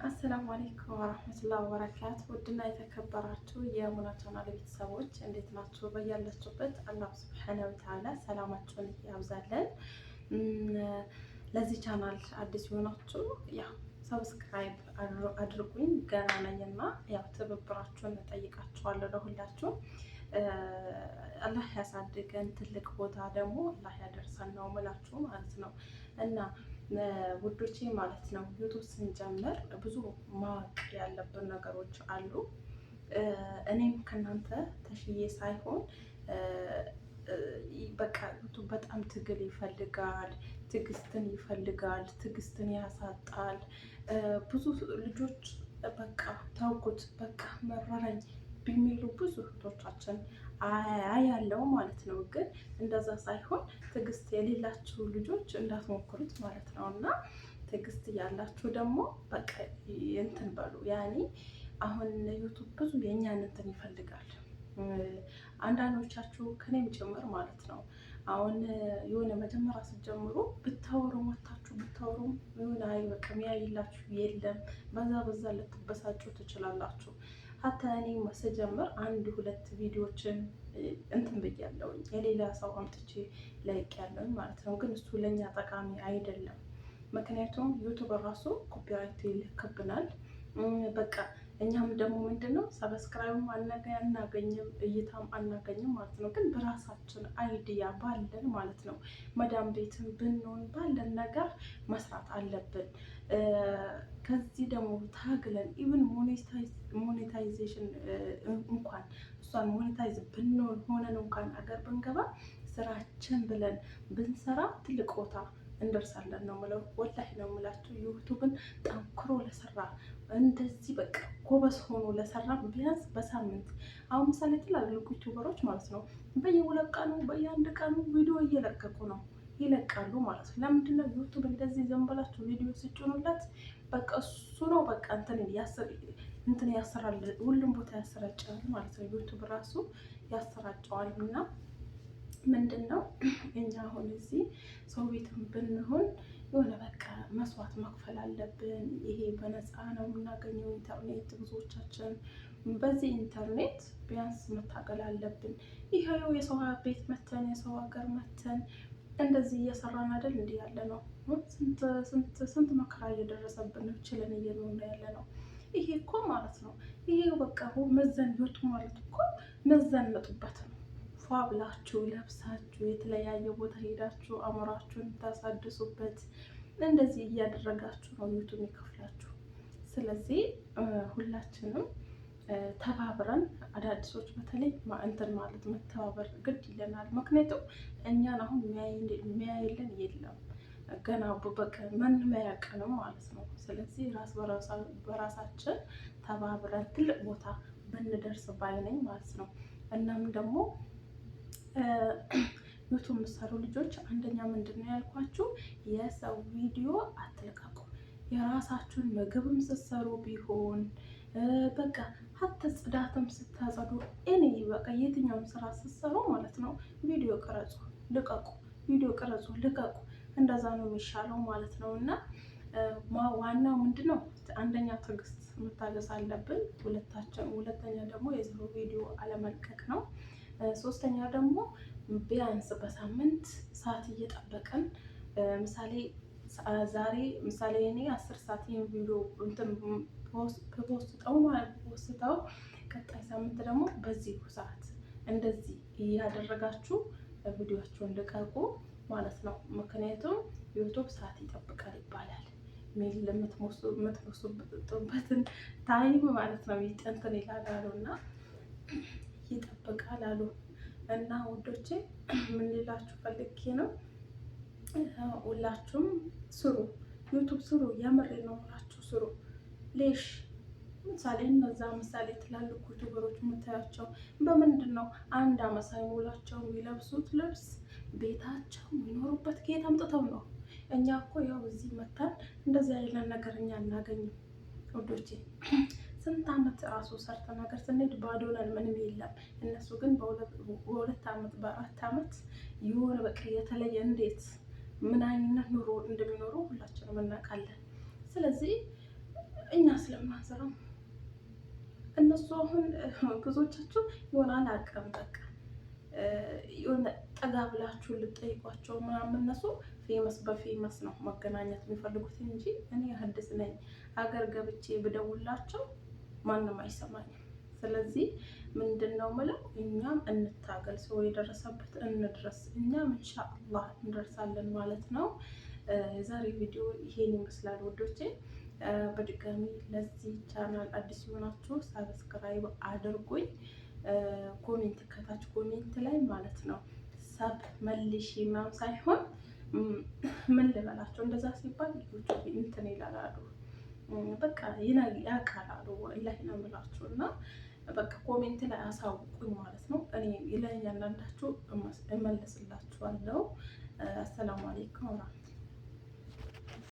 አሰላሙ አለይኩም ወራህመቱላሂ ወበረካቱ። ውድና የተከበራችሁ የሙና ቻናል ቤተሰቦች እንዴት ናችሁ? በያላችሁበት አላህ ሱብሓነሁ ወተዓላ ሰላማችሁን ያብዛለን። ለዚህ ቻናል አዲስ የሆናችሁ ያው ሰብስክራይብ አድርጉኝ። ገና ነኝና ያው ትብብራችሁን እጠይቃችኋለሁ። ለሁላችሁ አላህ ያሳድገን፣ ትልቅ ቦታ ደግሞ አላህ ያደርሰን ነው ምላችሁ ማለት ነው እና ውዶቼ ማለት ነው። ዩቱብ ስንጀምር ብዙ ማወቅ ያለብን ነገሮች አሉ። እኔም ከእናንተ ተሽዬ ሳይሆን በቃ ዩቱብ በጣም ትግል ይፈልጋል፣ ትዕግስትን ይፈልጋል፣ ትዕግስትን ያሳጣል። ብዙ ልጆች በቃ ታውቁት በቃ መረረኝ ቢሚሉ ብዙ እህቶቻችን ያለው ማለት ነው። ግን እንደዛ ሳይሆን ትዕግስት የሌላችሁ ልጆች እንዳትሞክሩት ማለት ነው። እና ትዕግስት ያላችሁ ደግሞ በቃ እንትን በሉ። ያኔ አሁን ዩቱብ ብዙ የእኛን እንትን ይፈልጋል። አንዳንዶቻችሁ ከኔም ጭምር ማለት ነው። አሁን የሆነ መጀመሪያ ስትጀምሩ ብታወሩ ወታችሁ ብታወሩ የሆነ አይበቅም ያይላችሁ የለም። በዛ ልትበሳጩ ትችላላችሁ። ሀታ እኔ ስጀምር አንድ ሁለት ቪዲዮችን እንትን ብያለሁኝ የሌላ ሰው አምጥቼ ላይቅ ያለውኝ ማለት ነው። ግን እሱ ለእኛ ጠቃሚ አይደለም። ምክንያቱም ዩቱብ ራሱ ኮፒራይት ይልክብናል። በቃ እኛም ደግሞ ምንድነው ሰብስክራይብም አናገኝም እይታም አናገኝም ማለት ነው። ግን በራሳችን አይዲያ ባለን ማለት ነው መዳም ቤትን ብንሆን ባለን ነገር መስራት አለብን። ከዚህ ደግሞ ታግለን ኢቭን ሞኔታይዜሽን እንኳን እሷን ሞኔታይዝ ብንሆን ሆነን እንኳን አገር ብንገባ ስራችን ብለን ብንሰራ ትልቅ ቦታ እንደርሳለን ነው ምለው። ወላሂ ነው ምላችሁ። ዩቱብን ጠንክሮ ለሰራ እንደዚህ በቃ ጎበዝ ሆኖ ለሰራ ቢያንስ በሳምንት አሁን ምሳሌ ትላልቅ ዩቱበሮች ማለት ነው በየሁለት ቀኑ በየአንድ ቀኑ ቪዲዮ እየለቀቁ ነው ይለቃሉ ማለት ነው። ለምንድነው ዩቱብ እንደዚህ ዘንበላችሁ ቪዲዮ ስጭኑለት በቃ እሱ ነው በቃ እንትን ያሰራል፣ ሁሉም ቦታ ያሰራጫል ማለት ነው። ዩቱብ ራሱ ያሰራጨዋል። እና ምንድነው እኛ አሁን እዚህ ሰው ቤትም ብንሆን የሆነ በቃ መስዋዕት መክፈል አለብን። ይሄ በነፃ ነው የምናገኘው ኢንተርኔት። ብዙዎቻችን በዚህ ኢንተርኔት ቢያንስ መታገል አለብን። ይሄው የሰው ቤት መተን የሰው ሀገር መተን እንደዚህ እየሰራን አይደል እንዲህ ያለ ነው። ስንት መከራ እየደረሰብን ችለን እየኖርን ያለ ነው። ይሄ እኮ ማለት ነው ይሄ በቃ መዘን ዩቱ ማለት እኮ መዘነጡበት ነው። ፏ ብላችሁ ለብሳችሁ የተለያየ ቦታ ሄዳችሁ አእምሯችሁን ታሳድሱበት እንደዚህ እያደረጋችሁ ነው ዩቱብ የሚከፍላችሁ። ስለዚህ ሁላችንም ተባብረን አዳዲሶች በተለይ እንትን ማለት መተባበር ግድ ይለናል። ምክንያቱም እኛን አሁን የሚያይልን የለም ገና በቃ ማንም አያውቅንም ማለት ነው። ስለዚህ በራሳችን ተባብረን ትልቅ ቦታ ብንደርስ ባይነኝ ማለት ነው። እናም ደግሞ ዩቱብ የምትሰሩ ልጆች አንደኛ ምንድነው ያልኳችሁ የሰው ቪዲዮ አትልቀቁ። የራሳችሁን ምግብም ስትሰሩ ቢሆን በቃ ሀተ ጽዳትም ስታጸዱ እኔ በቃ የትኛውም ስራ ስትሰሩ ማለት ነው ቪዲዮ ቅረጹ ልቀቁ፣ ቪዲዮ ቅረጹ ልቀቁ። እንደዛ ነው የሚሻለው ማለት ነው። እና ዋናው ምንድነው አንደኛ ትዕግስት መታገስ አለብን ሁለተኛ ደግሞ የሰው ቪዲዮ አለመልቀቅ ነው። ሶስተኛ ደግሞ ቢያንስ በሳምንት ሰዓት እየጠበቀን ምሳሌ ዛሬ ምሳሌ እኔ 10 ሰዓት ይሄን ቪዲዮ እንትን ፖስተው ቀጣይ ሳምንት ደግሞ በዚህ ሰዓት እንደዚህ እያደረጋችሁ ቪዲዮአችሁን ልቀቁ ማለት ነው። ምክንያቱም ዩቱብ ሰዓት ይጠብቃል ይባላል። ሜል ለምትሞሱበትን ታይም ማለት ነው እንትን ይላል አሉና ይጠብቃል አሉ። እና ውዶቼ ምን ልላችሁ ፈልጌ ነው ሁላችሁም ስሩ፣ ዩቱብ ስሩ። የምሬ ነው ሁላችሁ ስሩ። ሌሽ ምሳሌ ትላልቅ ዩቱበሮች የምታያቸው በምንድን ነው አንድ አመት ሳይሞላቸው የሚለብሱት ልብስ ቤታቸው የሚኖሩበት ከየት አምጥተው ነው? እኛ እኮ ያው እዚህ መታን እንደዚህ አይነት ነገር እኛ እናገኝም ውዶቼ። ስንት አመት ራሱ ሰርተ ነገር ስንሄድ ባዶ ነን፣ ምንም የለም። እነሱ ግን በሁለት አመት በአራት አመት የሆነ በቃ የተለየ እንዴት ምን አይነት ኑሮ እንደሚኖሩ ሁላችንም እናውቃለን። ስለዚህ እኛ እነሱ አሁን ብዙዎቻችሁ የሆነ አላውቅም በቃ የሆነ ጠጋ ብላችሁ ልጠይቋቸው ምናምን እነሱ ፌመስ በፌመስ ነው መገናኘት የሚፈልጉት እንጂ እኔ ሀዲስ ነኝ ሀገር ገብቼ ብደውላቸው ማንም አይሰማኝም። ስለዚህ ምንድን ነው ምለው እኛም እንታገል፣ ሰው የደረሰበት እንድረስ፣ እኛም ኢንሻአላህ እንደርሳለን ማለት ነው። የዛሬ ቪዲዮ ይሄን ይመስላል ወዶቼ። በድጋሚ ለዚህ ቻናል አዲስ የሆናችሁ ሳብስክራይብ አድርጉኝ። ኮሜንት ከታች ኮሜንት ላይ ማለት ነው ሰብ መልሽ ምናምን ሳይሆን ምን ልበላቸው እንደዛ ሲባል ልጆቹ እንትን ይላሉ በቃ ያቃላሉ ወላሂ ነው የምላችሁ። እና በቃ ኮሜንት ላይ አሳውቁኝ ማለት ነው። እኔ ለእያንዳንዳችሁ እመልስላችኋለሁ። አሰላሙ አለይኩም።